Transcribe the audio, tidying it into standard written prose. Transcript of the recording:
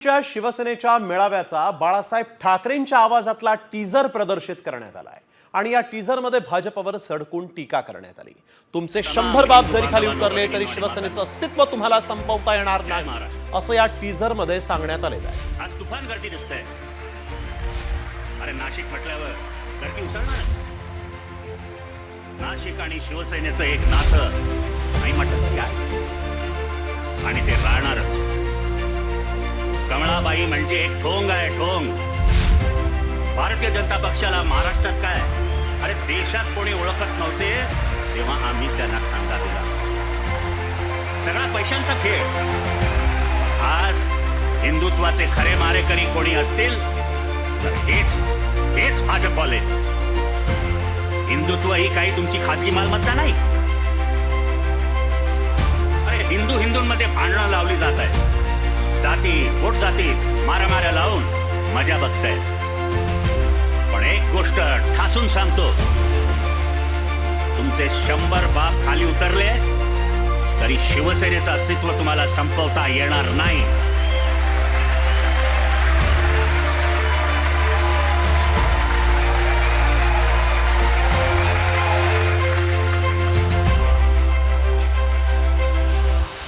शिवसेनेच्या मेळाव्याचा बाळासाहेब ठाकरेंच्या आवाजातला टीजर प्रदर्शित करण्यात आलाय आणि या टीजरमध्ये भाजपवर सडकून टीका करण्यात आली। तुमचे 100 बाब जरी खाली उतरले तरी शिवसेनेचं अस्तित्व तुम्हाला संपवता येणार नाही असं या टीजरमध्ये सांगण्यात आलेलं आहे। आज तुफान गर्दी दिसते। अरे नाशिक म्हटल्यावर गर्दी उसळणार। नाशिक आणि शिवसेनेचं एक नातं नाही म्हटलं काय आणि ते राहणारच। कमळाबाई म्हणजे एक ठोंग आहे, ठोंग। भारतीय जनता पक्षाला महाराष्ट्रात काय, अरे देशात कोणी ओळखत नव्हते तेव्हा आम्ही त्यांना खांदा दिला। सगळा पैशांचा खेळ। आज हिंदुत्वाचे खरे मारेकरी कोणी असतील तर हेच भाजपवाले। हिंदुत्व ही काही तुमची खाजगी मालमत्ता नाही। अरे हिंदूंमध्ये भांडणं लावली जात आहे। जाती पोट जातीत मारामाऱ्या लावून मजा बघताय। पण एक गोष्ट ठासून सांगतो, तुमचे 100 बाप खाली उतरले तरी शिवसेनेचं अस्तित्व तुम्हाला संपवता येणार नाही।